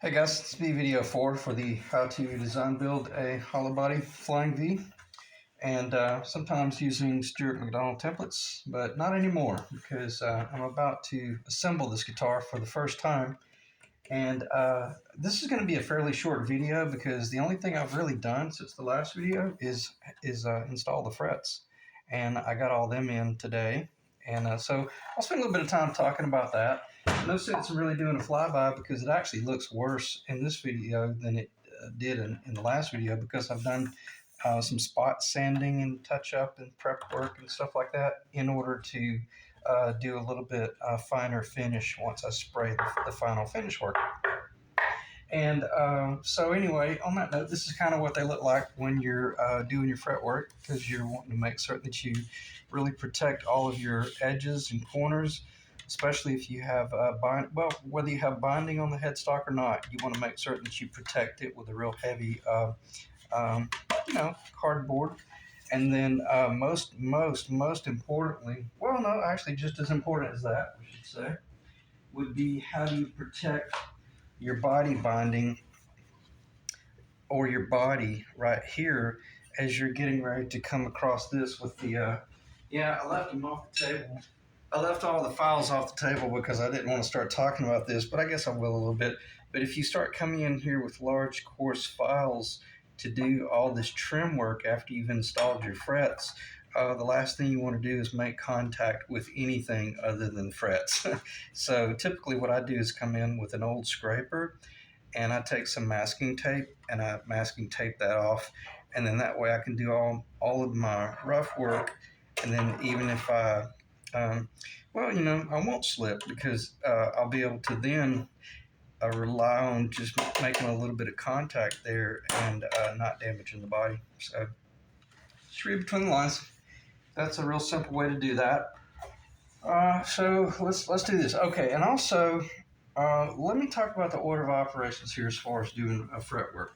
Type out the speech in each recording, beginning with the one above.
Hey guys, this will be video 4 for the how to design build a hollow body flying V, and sometimes using Stuart McDonald templates, but not anymore because I'm about to assemble this guitar for the first time. And this is going to be a fairly short video because the only thing I've really done since the last video is install the frets, and I got all them in today. And so I'll spend a little bit of time talking about that. No sense in really doing a flyby because it actually looks worse in this video than it did in the last video, because I've done some spot sanding and touch up and prep work and stuff like that in order to do a little bit finer finish once I spray the final finish work. And so anyway, on that note, this is kind of what they look like when you're doing your fret work, because you're wanting to make certain that you really protect all of your edges and corners, especially if you have whether you have binding on the headstock or not, you want to make certain that you protect it with a real heavy cardboard. And then most importantly, well, no, actually just as important as that, we should say, would be how do you protect your body binding or your body right here as you're getting ready to come across this with the, I left them off the table. I left all the files off the table because I didn't want to start talking about this, but I guess I will a little bit. But if you start coming in here with large coarse files to do all this trim work after you've installed your frets, the last thing you want to do is make contact with anything other than frets. So typically what I do is come in with an old scraper, and I take some masking tape and I masking tape that off, and then that way I can do all of my rough work. And then even if I I won't slip because I'll be able to then rely on just making a little bit of contact there and not damaging the body. So just read between the lines. That's a real simple way to do that. So let's do this. Okay, and also let me talk about the order of operations here as far as doing fret work.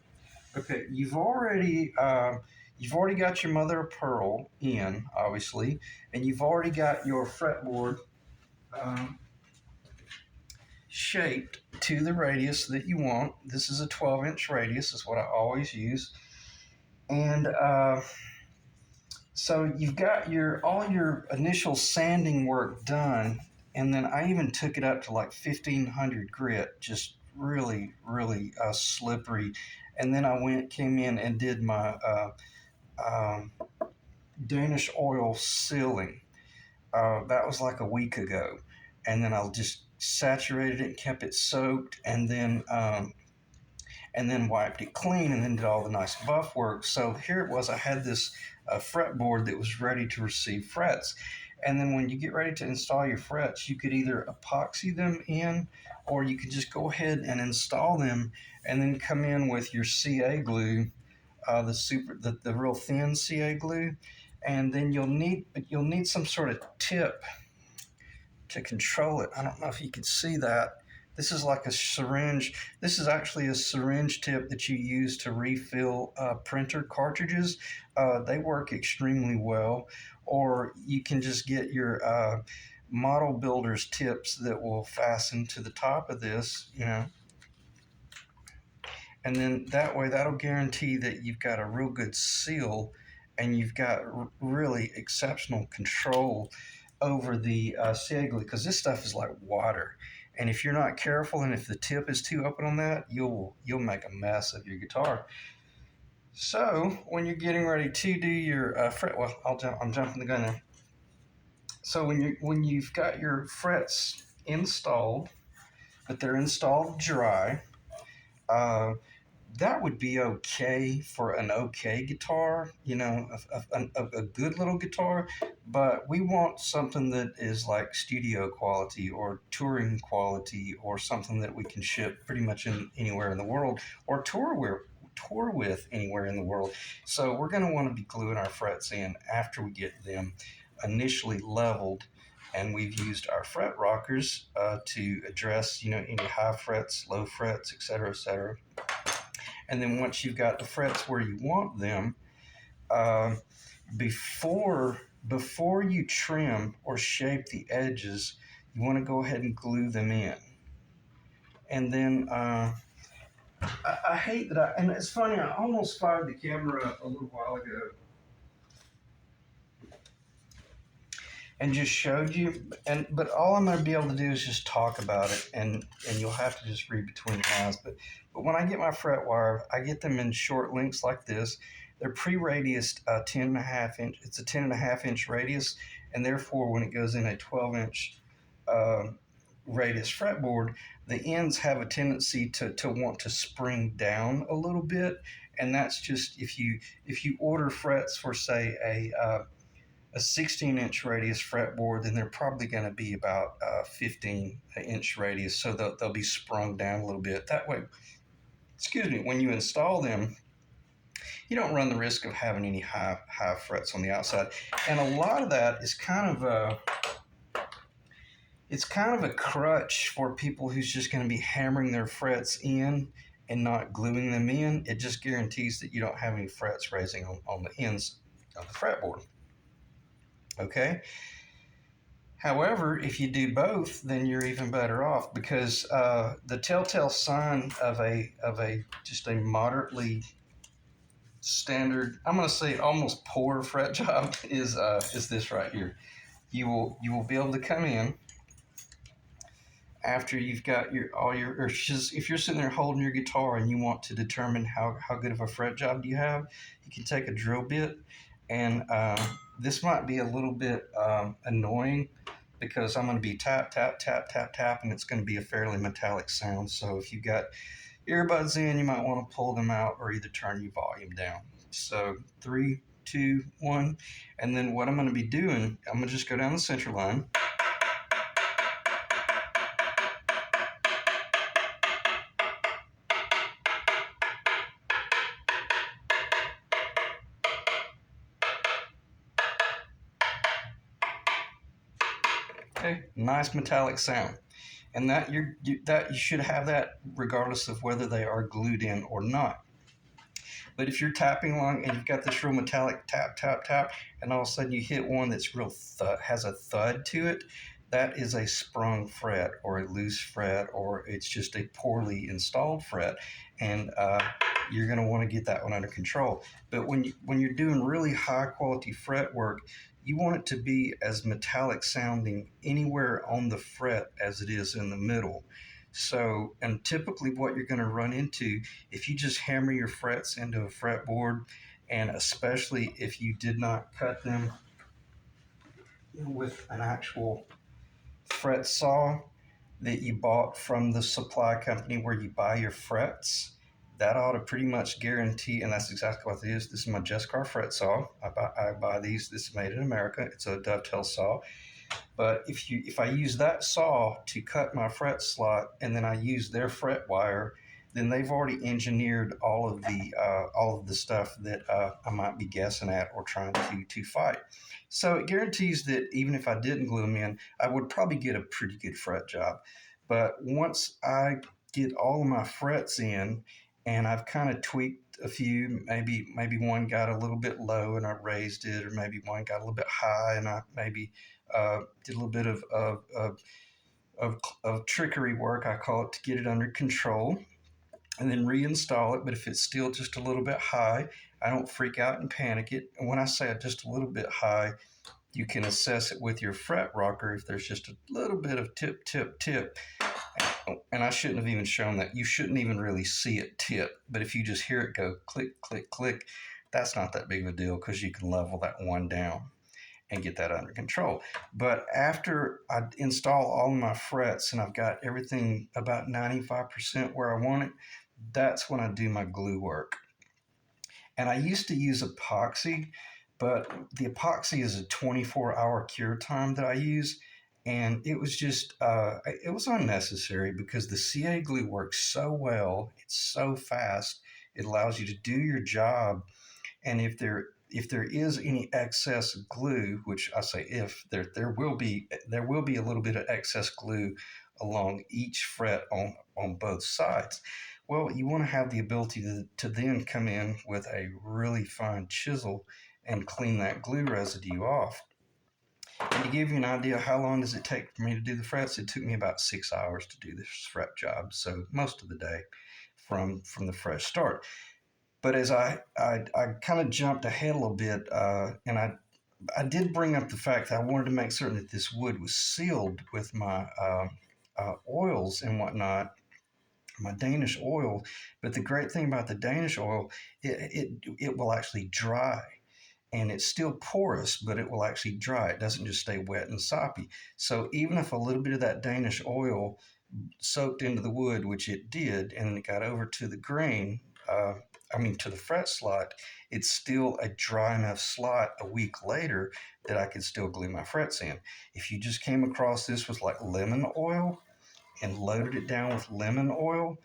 Okay, you've already got your mother of pearl in, obviously, and you've already got your fretboard shaped to the radius that you want. This is a 12-inch radius, is what I always use. And so you've got all your initial sanding work done, and then I even took it up to like 1500 grit, just really, really slippery. And then I came in and did my Danish oil sealing. That was like a week ago. And then I'll just saturated it and kept it soaked, and then wiped it clean, and then did all the nice buff work. So here it was. I had this fretboard that was ready to receive frets. And then when you get ready to install your frets, you could either epoxy them in, or you could just go ahead and install them, and then come in with your CA glue, the real thin CA glue, and then you'll need some sort of tip to control it. I don't know if you can see that. This is like a syringe. This is actually a syringe tip that you use to refill printer cartridges. They work extremely well. Or you can just get your model builder's tips that will fasten to the top of this, and then that way that'll guarantee that you've got a real good seal, and you've got really exceptional control over the CA glue, because this stuff is like water, and if you're not careful and if the tip is too open on that, you'll make a mess of your guitar. So when you're getting ready to do your fret, well, I'm jumping the gun there. So when you've got your frets installed, but they're installed dry, that would be okay for an okay guitar, a good little guitar. But we want something that is like studio quality or touring quality, or something that we can ship pretty much anywhere in the world, or tour with anywhere in the world. So we're going to want to be gluing our frets in after we get them initially leveled, and we've used our fret rockers to address any high frets, low frets, etc., etc. And then once you've got the frets where you want them, before you trim or shape the edges, you want to go ahead and glue them in. And then I hate that and it's funny, I almost fired the camera a little while ago and just showed you, but all I'm going to be able to do is just talk about it, and you'll have to just read between the lines. But when I get my fret wire, I get them in short lengths like this. They're pre-radiused 10.5 inch. It's a 10.5 inch radius, and therefore when it goes in a 12 inch uh, radius fretboard, the ends have a tendency to want to spring down a little bit, and that's just if you order frets for say a 16-inch radius fretboard, then they're probably going to be about 15-inch radius, so they'll be sprung down a little bit. That way, excuse me, when you install them, you don't run the risk of having any high frets on the outside. And a lot of that is kind of a crutch for people who's just going to be hammering their frets in and not gluing them in. It just guarantees that you don't have any frets raising on the ends of the fretboard. Okay. However, if you do both, then you're even better off, because the telltale sign of a just a moderately standard, I'm going to say almost poor fret job is this right here. You will be able to come in after you've got or just, if you're sitting there holding your guitar and you want to determine how good of a fret job do you have, you can take a drill bit, and this might be a little bit annoying because I'm going to be tap, tap, tap, tap, tap, and it's going to be a fairly metallic sound. So if you've got earbuds in, you might want to pull them out or either turn your volume down. So 3, 2, 1, and then what I'm going to be doing, I'm going to just go down the center line. Okay, nice metallic sound. And that you should have that regardless of whether they are glued in or not. But if you're tapping along and you've got this real metallic tap, tap, tap, and all of a sudden you hit one that's real has a thud to it, that is a sprung fret or a loose fret, or it's just a poorly installed fret, and you're going to want to get that one under control. But when you're doing really high quality fret work, you want it to be as metallic sounding anywhere on the fret as it is in the middle. So, and typically what you're going to run into, if you just hammer your frets into a fretboard, and especially if you did not cut them with an actual fret saw that you bought from the supply company where you buy your frets, that ought to pretty much guarantee, and that's exactly what it is. This is my Jescar fret saw. I buy these. This is made in America. It's a dovetail saw. But if I use that saw to cut my fret slot, and then I use their fret wire, then they've already engineered all of the stuff that I might be guessing at or trying to fight. So it guarantees that even if I didn't glue them in, I would probably get a pretty good fret job. But once I get all of my frets in, and I've kind of tweaked a few, maybe one got a little bit low and I raised it, or maybe one got a little bit high and I maybe did a little bit of trickery work, I call it, to get it under control, and then reinstall it. But if it's still just a little bit high, I don't freak out and panic it. And when I say just a little bit high, you can assess it with your fret rocker if there's just a little bit of tip, tip, tip. And I shouldn't have even shown that. You shouldn't even really see it tip. But if you just hear it go click, click, click, that's not that big of a deal, because you can level that one down and get that under control. But after I install all of my frets and I've got everything about 95% where I want it, that's when I do my glue work. And I used to use epoxy, but the epoxy is a 24-hour cure time that I use. And it was just, it was unnecessary, because the CA glue works so well. It's so fast. It allows you to do your job. And if there is any excess glue, which I say if, there will be a little bit of excess glue along each fret on both sides. Well, you want to have the ability to then come in with a really fine chisel and clean that glue residue off. And to give you an idea, how long does it take for me to do the frets? It took me about 6 hours to do this fret job. So most of the day from the fresh start. But as I kind of jumped ahead a little bit, and I did bring up the fact that I wanted to make certain that this wood was sealed with my oils and whatnot, my Danish oil. But the great thing about the Danish oil, it will actually dry. And it's still porous, but it will actually dry. It doesn't just stay wet and soppy. So even if a little bit of that Danish oil soaked into the wood, which it did, and it got over to the grain, to the fret slot, it's still a dry enough slot a week later that I could still glue my frets in. If you just came across this with like lemon oil and loaded it down with lemon oil,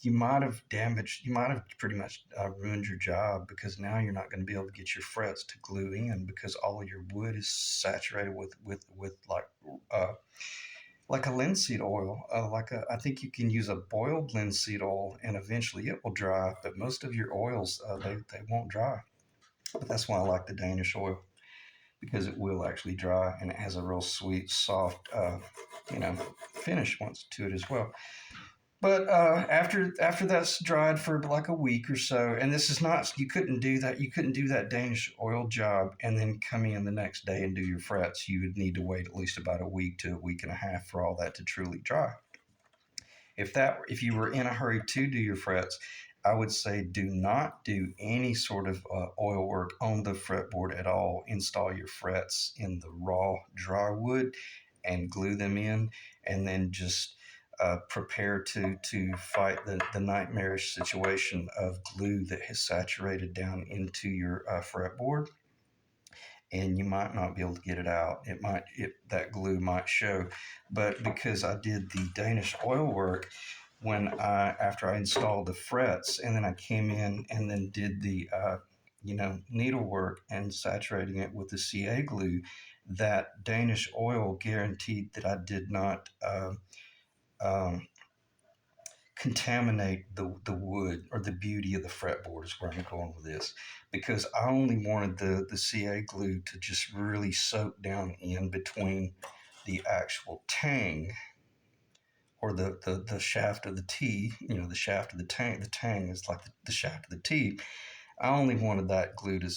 you might have pretty much ruined your job, because now you're not going to be able to get your frets to glue in, because all of your wood is saturated with uh, like a linseed oil. I think you can use a boiled linseed oil, and eventually it will dry. But most of your oils, they won't dry. But that's why I like the Danish oil, because it will actually dry, and it has a real sweet, soft, you know, finish once to it as well. But after that's dried for like a week or so, and this is not, you couldn't do that. You couldn't do that Danish oil job and then come in the next day and do your frets. You would need to wait at least about a week to a week and a half for all that to truly dry. If you were in a hurry to do your frets, I would say do not do any sort of oil work on the fretboard at all. Install your frets in the raw dry wood and glue them in, and then just prepare to fight the nightmarish situation of glue that has saturated down into your fretboard, and you might not be able to get it out. That glue might show. But because I did the Danish oil work, after I installed the frets, and then I came in and then did the needlework and saturating it with the CA glue, that Danish oil guaranteed that I did not um, contaminate the wood or the beauty of the fretboard, is where I'm going with this, because I only wanted the CA glue to just really soak down in between the actual tang, or the shaft of the T, the shaft of the tang. The tang is like the shaft of the T. I only wanted that glue to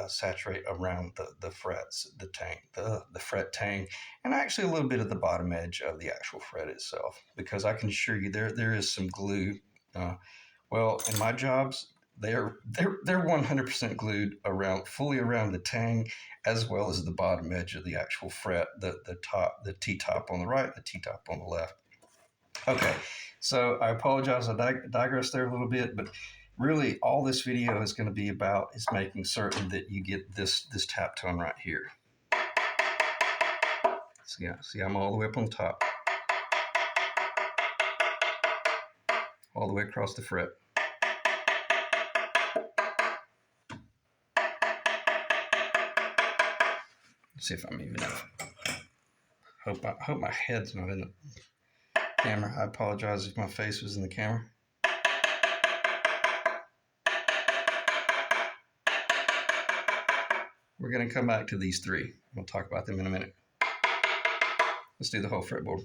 saturate around the frets, the fret tang, and actually a little bit of the bottom edge of the actual fret itself, because I can assure you there is some glue. Well, in my jobs, they're 100% glued fully around the tang, as well as the bottom edge of the actual fret, the T top on the right, the T top on the left. Okay, so I apologize. I digressed there a little bit, but really all this video is going to be about is making certain that you get this tap tone right here. So yeah, see, I'm all the way up on the top, all the way across the fret. Let's see if I'm even up. Hope my head's not in the camera. I apologize if my face was in the camera. We're going to come back to these three. We'll talk about them in a minute. Let's do the whole fretboard.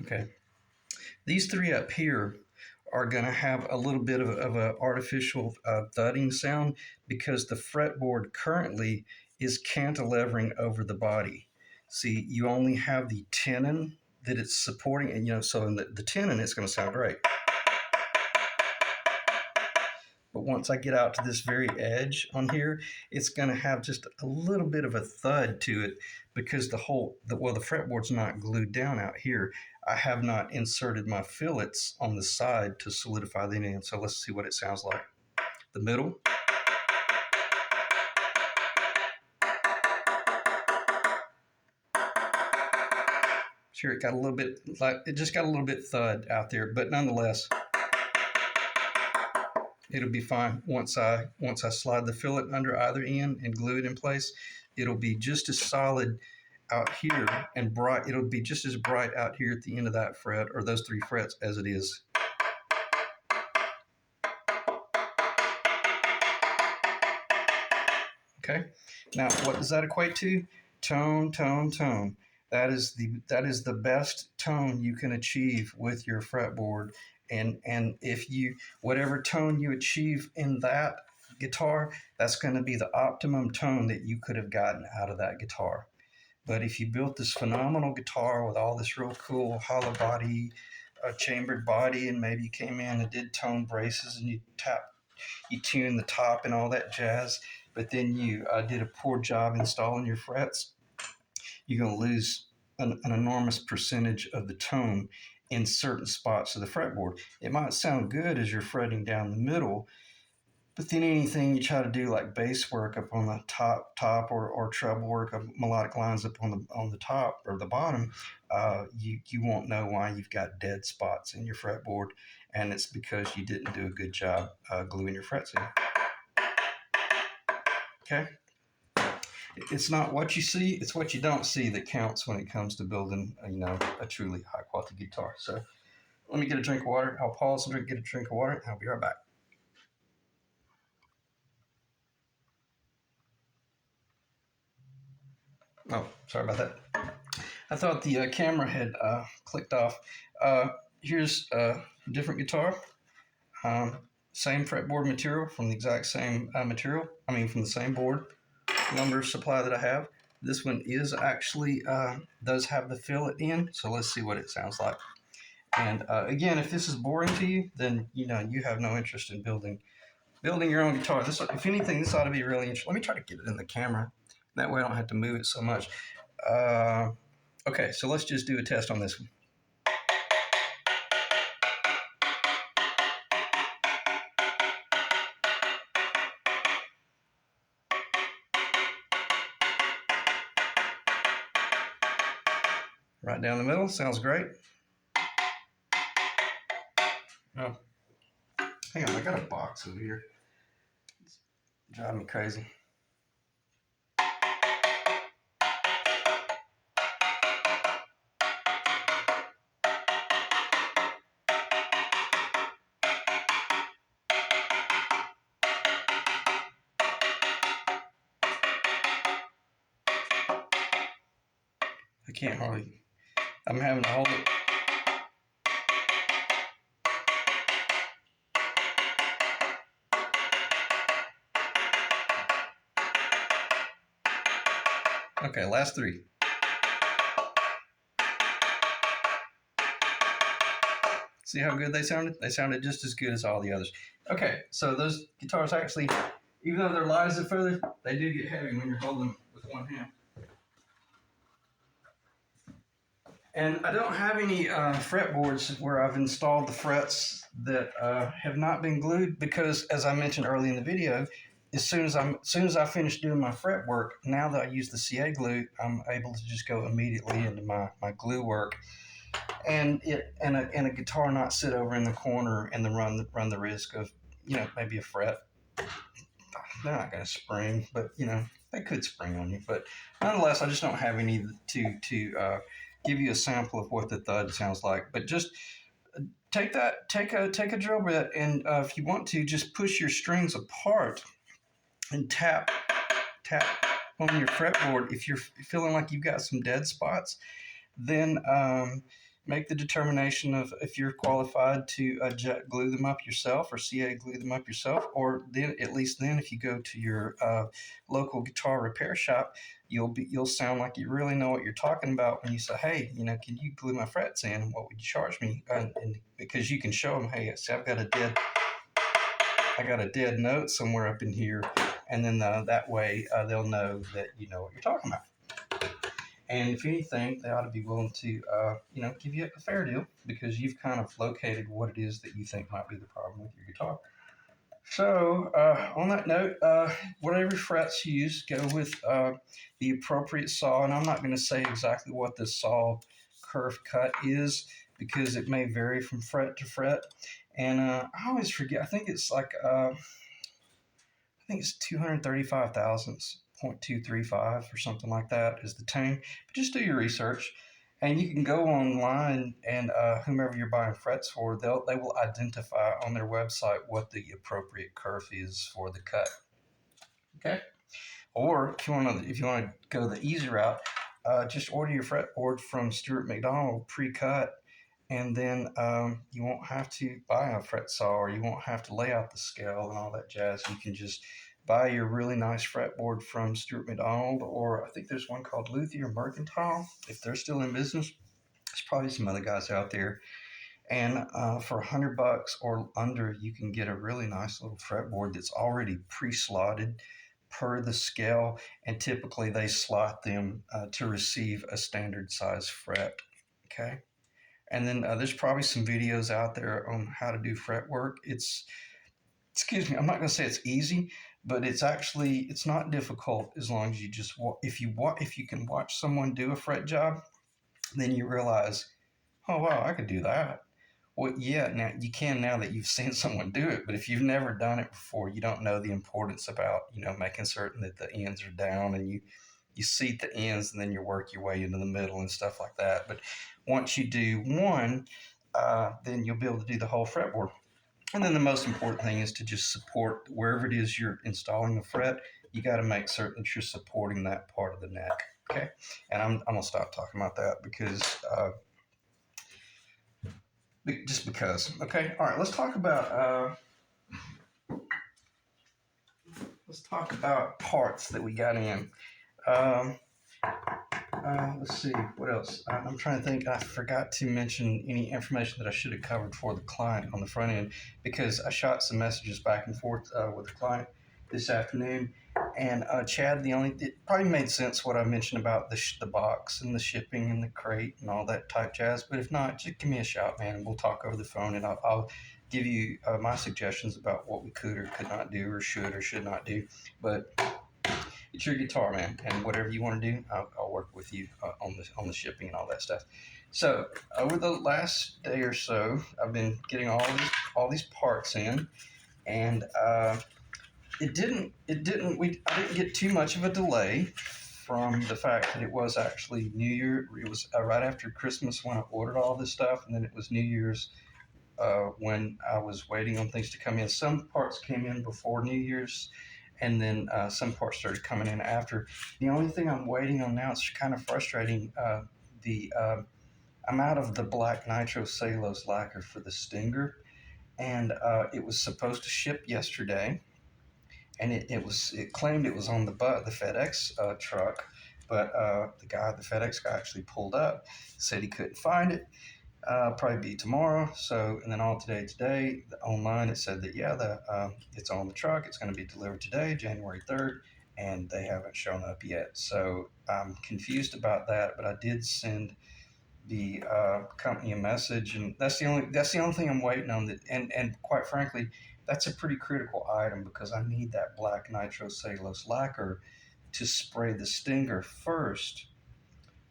Okay. These three up here are going to have a little bit of an artificial thudding sound, because the fretboard currently is cantilevering over the body. See, you only have the tenon that it's supporting, and so in the tenon it's going to sound great. But once I get out to this very edge on here, it's going to have just a little bit of a thud to it, because the fretboard's not glued down out here. I have not inserted my fillets on the side to solidify them in. So let's see what it sounds like. The middle. Sure, it got a little bit like it just got a little bit thud out there, but nonetheless, it'll be fine once I slide the fillet under either end and glue it in place. It'll be just as solid out here and bright. It'll be just as bright out here at the end of that fret or those 3 frets as it is. Okay. Now, what does that equate to? Tone, tone, tone. That is the best tone you can achieve with your fretboard. And if you whatever tone you achieve in that guitar, that's going to be the optimum tone that you could have gotten out of that guitar. But if you built this phenomenal guitar with all this real cool hollow body, chambered body, and maybe you came in and did tone braces and you tuned the top and all that jazz, but then you did a poor job installing your frets, you're going to lose an enormous percentage of the tone in certain spots of the fretboard. It might sound good as you're fretting down the middle, but then anything you try to do like bass work up on the top or treble work of melodic lines up on the top or the bottom, you won't know why you've got dead spots in your fretboard, and it's because you didn't do a good job gluing your frets in. Okay. It's not what you see, it's what you don't see that counts when it comes to building, a truly high quality guitar. So let me get a drink of water. I'll pause and get a drink of water, and I'll be right back. Oh, sorry about that. I thought the camera had clicked off. Here's a different guitar. Same fretboard material from the exact same material. From the same board number supply that I have. This one is actually does have the fillet in, so let's see what it sounds like. And again, if this is boring to you, then you have no interest in building your own guitar. If anything, this ought to be really interesting. Let me try to get it in the camera. That way I don't have to move it so much. Okay, so let's just do a test on this one. Right down the middle, sounds great. Oh, hang on, I got a box over here. It's driving me crazy. I can't hardly. I'm having to hold it. Okay, last 3. See how good they sounded? They sounded just as good as all the others. Okay, so those guitars actually, even though they're light as a feather, they do get heavy when you're holding them with one hand. And I don't have any fretboards where I've installed the frets that have not been glued because, as I mentioned early in the video, as soon as I finish doing my fret work, now that I use the CA glue, I'm able to just go immediately into my glue work, and a guitar not sit over in the corner and then run the risk of maybe a fret. They're not going to spring, but they could spring on you. But nonetheless, I just don't have any to give you a sample of what the thud sounds like. But just take a drill bit, and if you want to, just push your strings apart and tap on your fretboard. If you're feeling like you've got some dead spots, then make the determination of if you're qualified to jet glue them up yourself or CA glue them up yourself, or then at least then if you go to your local guitar repair shop, you'll sound like you really know what you're talking about when you say, hey, can you glue my frets in? What would you charge me? And because you can show them, hey, see, I got a dead note somewhere up in here, and then that way they'll know that you know what you're talking about. And if anything, they ought to be willing to, give you a fair deal because you've kind of located what it is that you think might be the problem with your guitar. So on that note, whatever frets you use, go with the appropriate saw. And I'm not going to say exactly what this saw curve cut is, because it may vary from fret to fret. And I always forget. I think it's like I think it's 235 thousandths, 0.235 or something like that is the tone. But just do your research, and you can go online and whomever you're buying frets for, they will identify on their website what the appropriate kerf is for the cut. Okay. Or if you want to go the easy route, just order your fretboard from Stuart McDonald pre-cut, and then you won't have to buy a fret saw, or you won't have to lay out the scale and all that jazz. You can just buy your really nice fretboard from Stuart McDonald, or I think there's one called Luthier Mercantile. If they're still in business, there's probably some other guys out there. And for $100 or under, you can get a really nice little fretboard that's already pre-slotted per the scale, and typically they slot them to receive a standard size fret. Okay. And then there's probably some videos out there on how to do fret work. Excuse me, I'm not going to say it's easy, but it's not difficult as long as you just if you can watch someone do a fret job, then you realize, oh wow, I could do that. Well, yeah, now you can, now that you've seen someone do it, but if you've never done it before, you don't know the importance about making certain that the ends are down, and you seat the ends, and then you work your way into the middle and stuff like that. But once you do one, then you'll be able to do the whole fretboard. And then the most important thing is to just support wherever it is you're installing the fret. You got to make certain that you're supporting that part of the neck. Okay, and I'm gonna stop talking about that because just because. Okay, all right. Let's talk about parts that we got in. Let's see, what else? I'm trying to think. I forgot to mention any information that I should have covered for the client on the front end, because I shot some messages back and forth with the client this afternoon. And Chad, it probably made sense what I mentioned about the box and the shipping and the crate and all that type jazz. But if not, just give me a shout, man, and we'll talk over the phone, and I'll give you my suggestions about what we could or could not do, or should not do. But it's your guitar, man, and whatever you want to do, I'll work with you on the shipping and all that stuff. So over the last day or so, I've been getting all these parts in, and I didn't get too much of a delay from the fact that it was actually New Year. It was right after Christmas when I ordered all this stuff, and then it was New Year's when I was waiting on things to come in. Some parts came in before New Year's, and then some parts started coming in after. The only thing I'm waiting on now, it's kind of frustrating. I'm out of the black nitro cellulose lacquer for the Stinger, and it was supposed to ship yesterday, and it claimed it was on the FedEx truck, but the FedEx guy actually pulled up, said he couldn't find it. Probably be tomorrow. So, and then all today, online it said that it's on the truck. It's going to be delivered today, January 3rd, and they haven't shown up yet. So I'm confused about that. But I did send the company a message, and that's the only thing I'm waiting on. That and quite frankly, that's a pretty critical item, because I need that black nitro cellulose lacquer to spray the Stinger first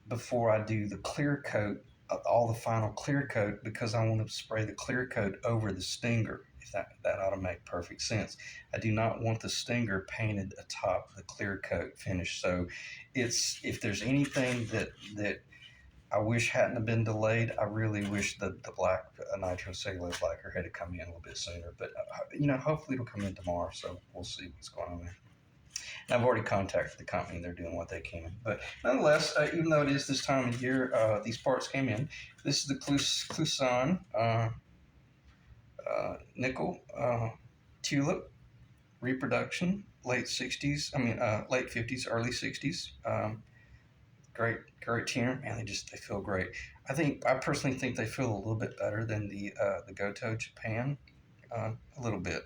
before I do the clear coat, all the final clear coat, because I want to spray the clear coat over the Stinger. If that ought to make perfect sense. I do not want the Stinger painted atop the clear coat finish. So if there's anything that I wish hadn't have been delayed, I really wish that the black nitro cellulose lacquer had to come in a little bit sooner. But hopefully it'll come in tomorrow. So we'll see what's going on there. I've already contacted the company, and they're doing what they can. But nonetheless, even though it is this time of year, these parts came in. This is the Kluson nickel tulip reproduction, late 50s, early 60s. Great tuner, and they feel great. I personally think they feel a little bit better than the Goto Japan, a little bit.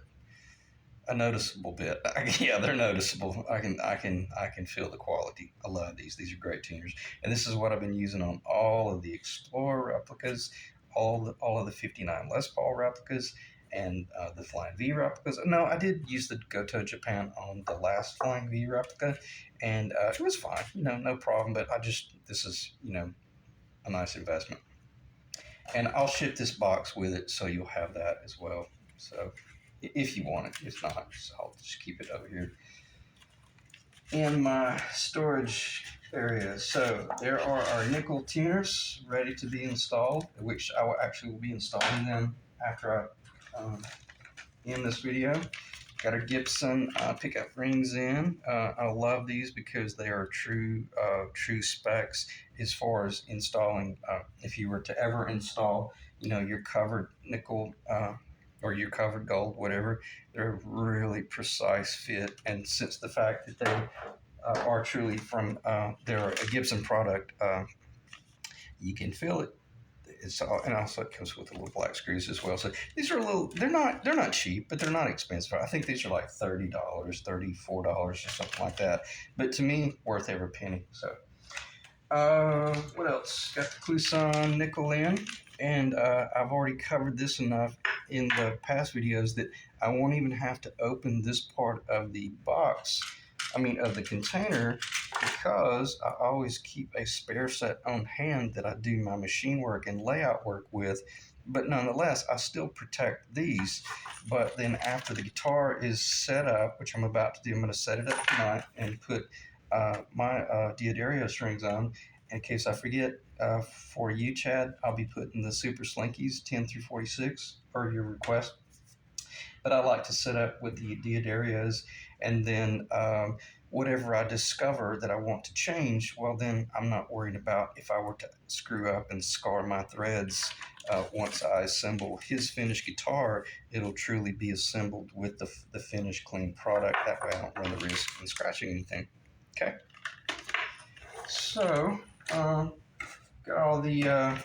A noticeable bit. Yeah, they're noticeable. I can feel the quality. I love these. These are great tuners, and this is what I've been using on all of the Explorer replicas, all of the 59 Les Paul replicas, and the Flying V replicas. No, I did use the Goto Japan on the last Flying V replica, and it was fine. No problem. But this is a nice investment. And I'll ship this box with it, so you'll have that as well. So if you want it, if not, I'll just keep it over here in my storage area. So there are our nickel tuners ready to be installed, which I will actually be installing them after I end this video. Got our Gibson pickup rings in. I love these because they are true specs as far as installing. If you were to ever install, your covered nickel or your covered gold, whatever, they're really precise fit. And since the fact that they are truly from they're a Gibson product, you can feel it. And also it comes with a little black screws as well. So these are they're not cheap, but they're not expensive. I think these are like $30, $34 or something like that. But to me, worth every penny. So what else? Got the Cluson nickel in, and I've already covered this enough in the past videos that I won't even have to open this part of the box. Of the container, because I always keep a spare set on hand that I do my machine work and layout work with. But nonetheless, I still protect these. But then after the guitar is set up, which I'm about to do, I'm going to set it up tonight and put my Diodario strings on. In case I forget, for you, Chad, I'll be putting the Super Slinkies 10 through 46 per your request. But I like to set up with the Diodarios, and then whatever I discover that I want to change, well, then I'm not worried about if I were to screw up and scar my threads. Once I assemble his finished guitar, it'll truly be assembled with the finished clean product. That way I don't run the risk of scratching anything. Okay. So, got all the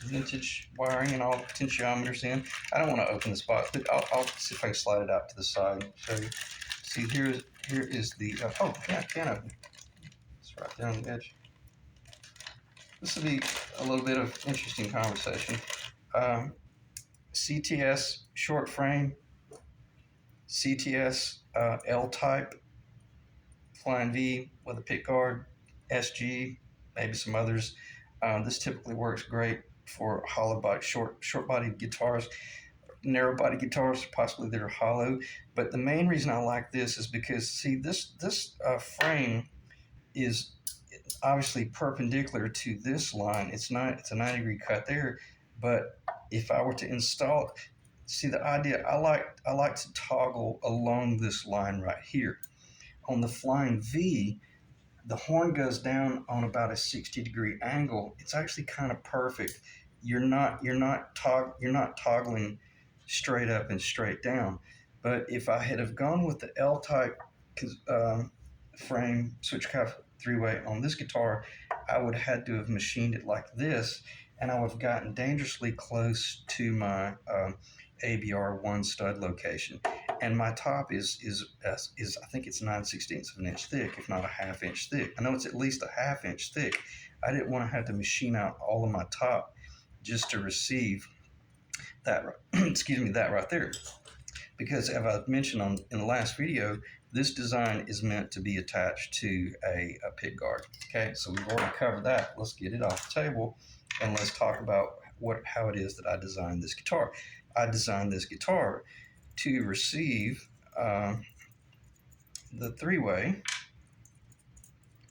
vintage wiring and all the potentiometers in. I don't want to open this box, but I'll see if I can slide it out to the side and show you. See, here is the, oh, yeah, I can open it. It's right there on the edge. This will be a little bit of interesting conversation. CTS short frame, CTS L-type, Flying V with a pick guard, SG, maybe some others. This typically works great for hollow body, short body guitars, narrow body guitars, possibly that are hollow. But the main reason I like this is because, see, this frame is obviously perpendicular to this line. It's a 90-degree cut there. But if I were to install, see, the idea, I like to toggle along this line right here. On the Flying V, the horn goes down on about a 60-degree angle. It's actually kind of perfect. You're not toggling straight up and straight down. But if I had have gone with the L-type frame switch cuff three-way on this guitar, I would have had to have machined it like this, and I would have gotten dangerously close to my ABR 1 stud location. And my top is I think it's 9/16 of an inch thick, if not a half inch thick. I know it's at least a half inch thick. I didn't want to have to machine out all of my top just to receive that, that right there. Because as I've mentioned in the last video, this design is meant to be attached to a pick guard. Okay, so we've already covered that. Let's get it off the table and let's talk about how it is that I designed this guitar. I designed this guitar to receive the three-way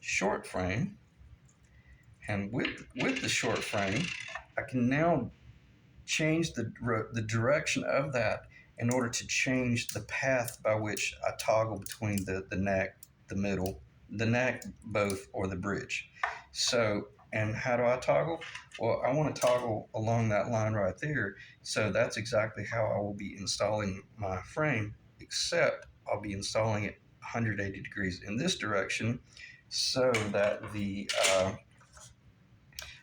short frame, and with the short frame, I can now change the direction of that in order to change the path by which I toggle between the neck, the middle, the neck, both, or the bridge. So, and how do I toggle? Well, I want to toggle along that line right there. So that's exactly how I will be installing my frame, except I'll be installing it 180 degrees in this direction so that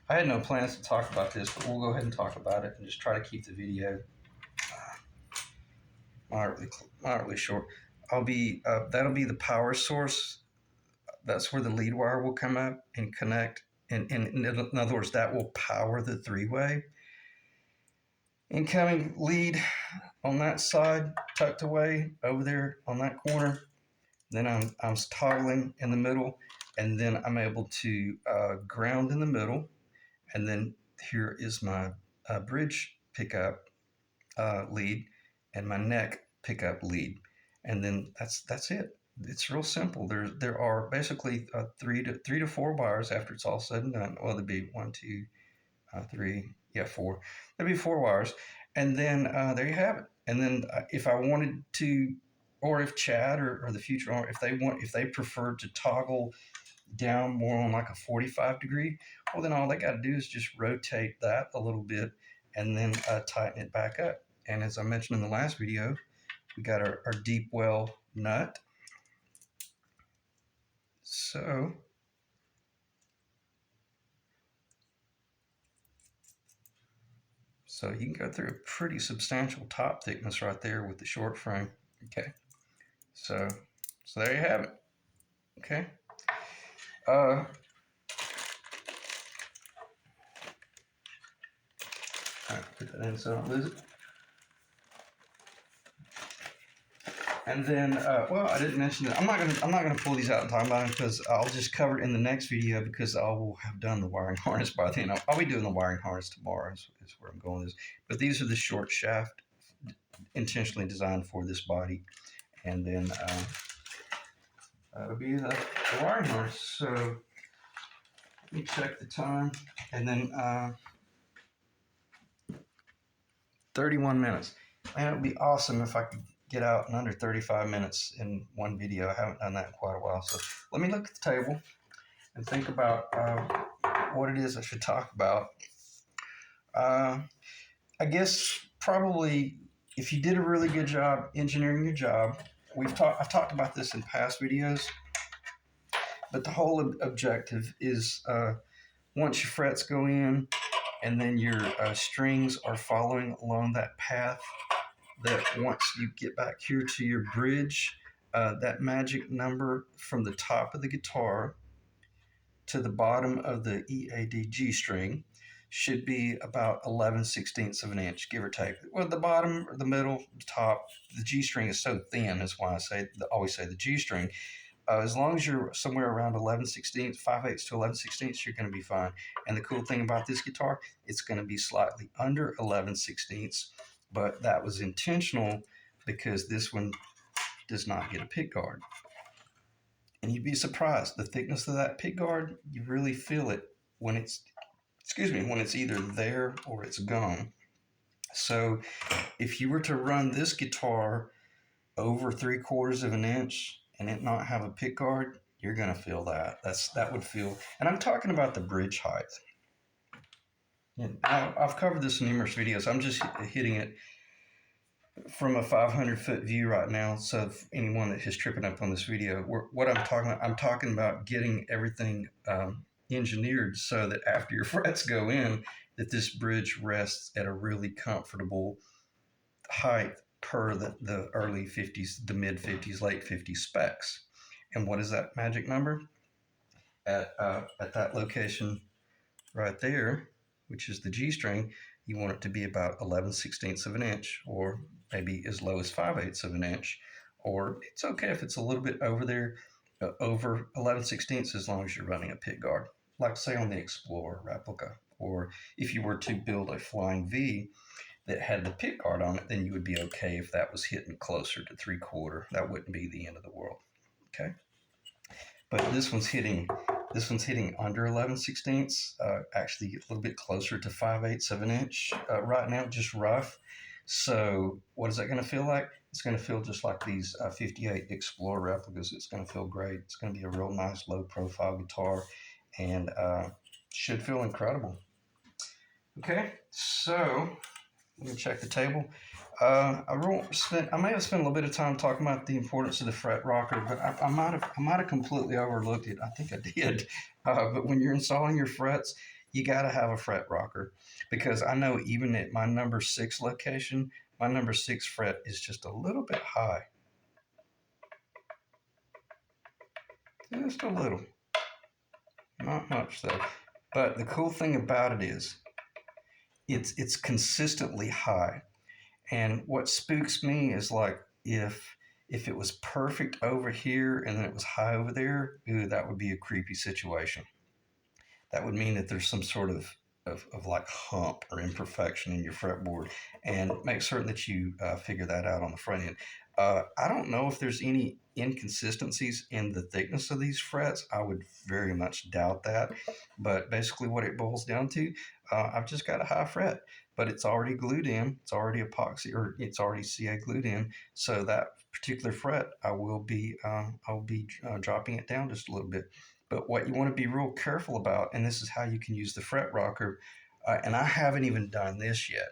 I had no plans to talk about this, but we'll go ahead and talk about it and just try to keep the video moderately short. That'll be the power source. That's where the lead wire will come up and connect. And in other words, that will power the three-way. Incoming lead on that side, tucked away over there on that corner. Then I'm toggling in the middle. and then I'm able to ground in the middle, and then here is my bridge pickup lead and my neck pickup lead, and then that's it. It's real simple. There are basically three to four wires after it's all said and done. Well, there'd be one, two, three, yeah, four. There'd be four wires, and then there you have it. And then if I wanted to, or if Chad or the future owner, if they prefer to toggle down more on like a 45 degree, well, then all they got to do is just rotate that a little bit and then tighten it back up. And as I mentioned in the last video, we got our deep well nut. So you can go through a pretty substantial top thickness right there with the short frame. Okay, so there you have it. Okay. All right, put that in so I don't lose it. And then, well, I didn't mention that. I'm not gonna pull these out and talk about them because I'll just cover it in the next video because I will have done the wiring harness by then. I'll be doing the wiring harness tomorrow. Is where I'm going with this. But these are the short shaft, intentionally designed for this body, and then that'll be the wiring harness. So let me check the time, and then 31 minutes. Man, it would be awesome if I could get out in under 35 minutes in one video. I haven't done that in quite a while. So let me look at the table and think about what it is I should talk about. I guess probably if you did a really good job engineering your job, I've talked about this in past videos, but the whole objective is once your frets go in and then your strings are following along that path, that once you get back here to your bridge, that magic number from the top of the guitar to the bottom of the EAD string should be about 11/16 of an inch, give or take. Well, the bottom, the middle, the top, the G string is so thin. That's why I always say the G string. As long as you're somewhere around 11/16, 5/8 to 11/16, you're going to be fine. And the cool thing about this guitar, it's going to be slightly under 11/16, but that was intentional because this one does not get a pick guard. And you'd be surprised, the thickness of that pick guard, you really feel it when it's either there or it's gone. So if you were to run this guitar over 3/4 of an inch and it not have a pick guard, you're going to feel that. That would feel, and I'm talking about the bridge height. And I've covered this in numerous videos. I'm just hitting it from a 500-foot view right now. So if anyone that is tripping up on this video, what I'm talking about getting everything engineered so that after your frets go in, that this bridge rests at a really comfortable height per the early 50s, the mid 50s, late 50s specs. And what is that magic number? At that location right there, which is the G string, you want it to be about 11/16 of an inch, or maybe as low as 5/8 of an inch, or it's okay if it's a little bit over there, over 11/16, as long as you're running a pick guard, like say on the Explorer Replica, or if you were to build a Flying V that had the pick guard on it, then you would be okay if that was hitting closer to 3/4. That wouldn't be the end of the world. Okay, but this one's hitting under 11/16, actually a little bit closer to 5/8 of an inch right now, just rough. So what is that going to feel like? It's going to feel just like these 58 Explorer replicas. It's going to feel great. It's going to be a real nice low profile guitar, and should feel incredible. Okay, so let me check the table. I may have spent a little bit of time talking about the importance of the fret rocker, but I might have completely overlooked it. I think I did. But when you're installing your frets, you got to have a fret rocker, because I know even at my number 6 location, my number 6 fret is just a little bit high. Just a little. Not much though. But the cool thing about it is it's consistently high. And what spooks me is like if If it was perfect over here and then it was high over there, ooh, that would be a creepy situation. That would mean that there's some sort of like hump or imperfection in your fretboard, and make certain that you figure that out on the front end. I don't know if there's any inconsistencies in the thickness of these frets. I would very much doubt that. But basically, what it boils down to, I've just got a high fret, but it's already glued in. It's already epoxy, or it's already CA glued in. So that particular fret, I'll be dropping it down just a little bit. But what you want to be real careful about, and this is how you can use the fret rocker, and I haven't even done this yet.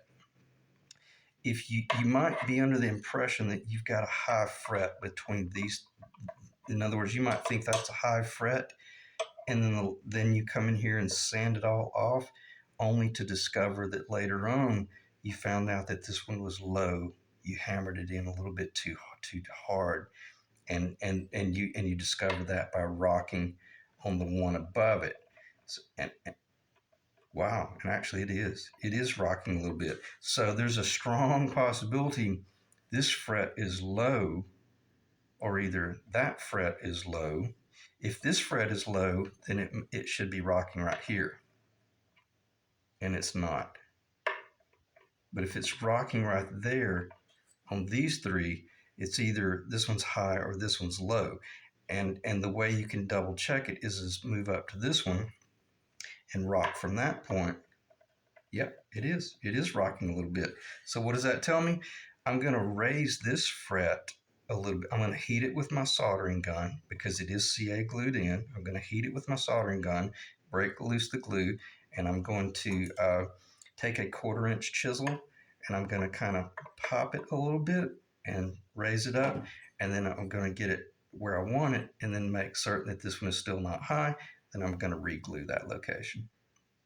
If you might be under the impression that you've got a high fret between these, in other words, you might think that's a high fret, and then you come in here and sand it all off, only to discover that later on you found out that this one was low. You hammered it in a little bit too hard, and you discover that by rocking on the one above it. So, and wow, and actually it is rocking a little bit. So there's a strong possibility this fret is low, or either that fret is low. If this fret is low, then it should be rocking right here, and it's not. But if it's rocking right there on these three, it's either this one's high or this one's low. And the way you can double check it is move up to this one and rock from that point. Yep, it is. It is rocking a little bit. So what does that tell me? I'm going to raise this fret a little bit. I'm going to heat it with my soldering gun because it is CA glued in. I'm going to heat it with my soldering gun, break loose the glue, and I'm going to take a 1/4 inch chisel, and I'm going to kind of pop it a little bit and raise it up, and then I'm going to get it where I want it, and then make certain that this one is still not high. Then I'm going to re-glue that location.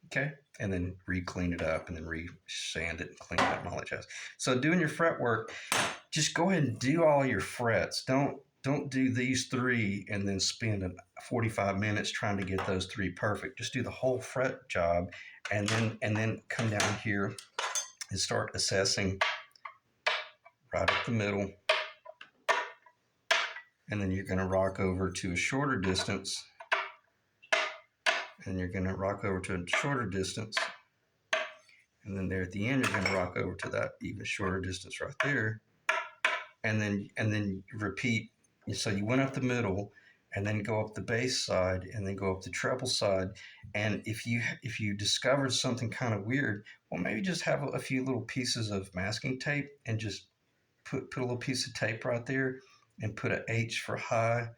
Okay, and then re-clean it up, and then re-sand it and clean it up and all that jazz. So doing your fret work, just go ahead and do all your frets. Don't do these three and then spend 45 minutes trying to get those three perfect. Just do the whole fret job, and then come down here and start assessing right up the middle. And then you're going to rock over to a shorter distance, and you're going to rock over to a shorter distance, and then there at the end you're going to rock over to that even shorter distance right there, and then repeat. So you went up the middle, and then go up the bass side, and then go up the treble side. And if you discovered something kind of weird, well, maybe just have a few little pieces of masking tape, and just put a little piece of tape right there, and put an H for high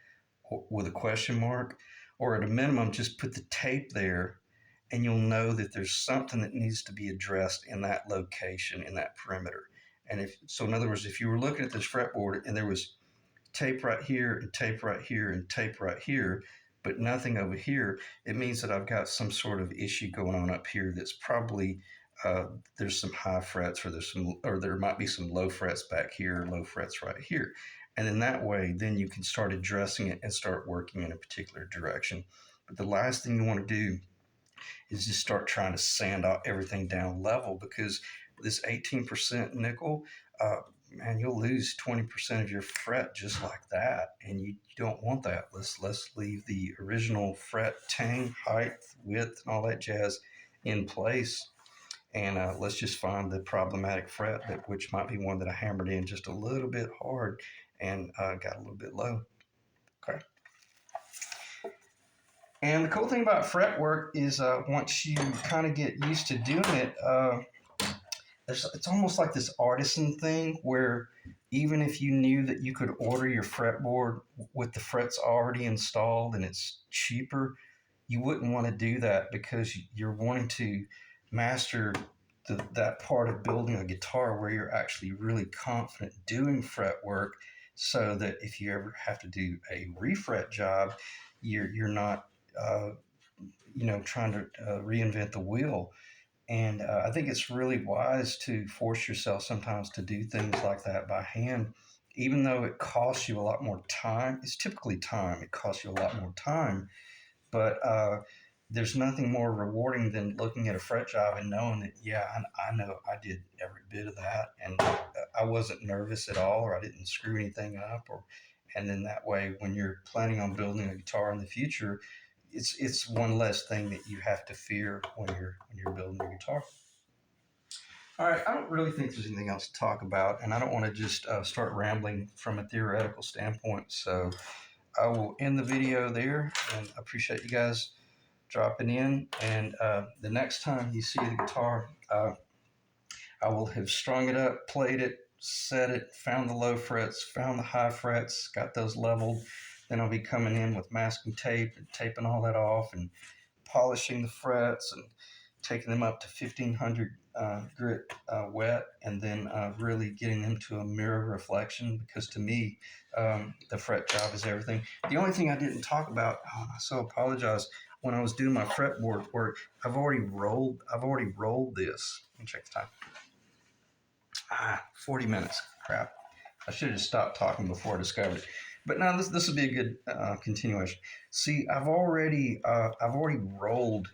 with a question mark, or at a minimum just put the tape there, and you'll know that there's something that needs to be addressed in that location, in that perimeter. And if so, in other words, if you were looking at this fretboard and there was tape right here and tape right here and tape right here, but nothing over here, it means that I've got some sort of issue going on up here that's probably there's some high frets, or there might be some low frets back here, low frets right here. And in that way, then you can start addressing it and start working in a particular direction. But the last thing you want to do is just start trying to sand out everything down level, because this 18% nickel, man, you'll lose 20% of your fret just like that, and you don't want that. Let's leave the original fret tang, height, width, and all that jazz in place, and let's just find the problematic fret, which might be one that I hammered in just a little bit hard and got a little bit low. Okay. And the cool thing about fret work is once you kind of get used to doing it, it's almost like this artisan thing where even if you knew that you could order your fretboard with the frets already installed and it's cheaper, you wouldn't want to do that, because you're wanting to master that part of building a guitar where you're actually really confident doing fret work, so that if you ever have to do a refret job, you're not trying to reinvent the wheel. And I think it's really wise to force yourself sometimes to do things like that by hand, even though it costs you a lot more time. It's typically time. It costs you a lot more time, but there's nothing more rewarding than looking at a fret job and knowing that, yeah, I know I did every bit of that, and I wasn't nervous at all, or I didn't screw anything up, or and then that way, when you're planning on building a guitar in the future, it's one less thing that you have to fear when you're building a guitar. All right, I don't really think there's anything else to talk about, and I don't want to just start rambling from a theoretical standpoint. So I will end the video there, and I appreciate you guys dropping in. And the next time you see the guitar, I will have strung it up, played it, set it, found the low frets, found the high frets, got those leveled. Then I'll be coming in with masking tape and taping all that off and polishing the frets and taking them up to 1500 grit wet, and then really getting them to a mirror reflection, because to me, the fret job is everything. The only thing I didn't talk about, oh, I so apologize, when I was doing my fretboard work, I've already rolled this. Let me check the time. 40 minutes. Crap. I should have stopped talking before I discovered it. But now this would be a good continuation. See, I've already rolled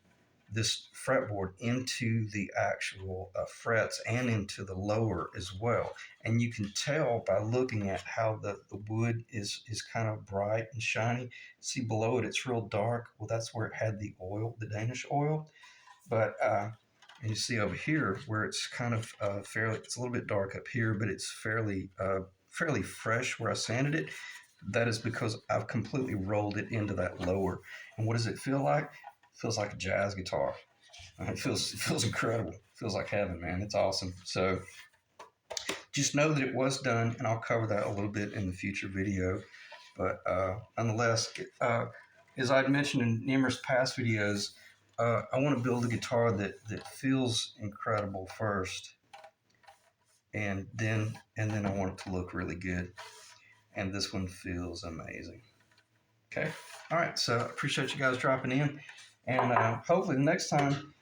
this fretboard into the actual frets and into the lower as well. And you can tell by looking at how the wood is kind of bright and shiny. See below it, it's real dark. Well, that's where it had the oil, the Danish oil. But and you see over here where it's kind of fairly, it's a little bit dark up here, but it's fairly fresh where I sanded it. That is because I've completely rolled it into that lower. And what does it feel like? It feels like a jazz guitar. It feels incredible. It feels like heaven, man. It's awesome. So just know that it was done, and I'll cover that a little bit in the future video. But nonetheless, as I'd mentioned in numerous past videos, I want to build a guitar that feels incredible first, and then I want it to look really good. And this one feels amazing. Okay. All right. So I appreciate you guys dropping in, and hopefully the next time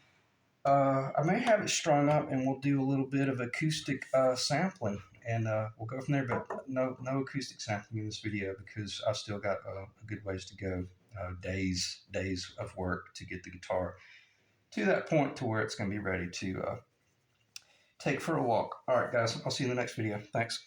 I may have it strung up, and we'll do a little bit of acoustic sampling, and we'll go from there. But no acoustic sampling in this video, because I've still got a good ways to go. Days of work to get the guitar to that point to where it's going to be ready to take for a walk. All right, guys, I'll see you in the next video. Thanks.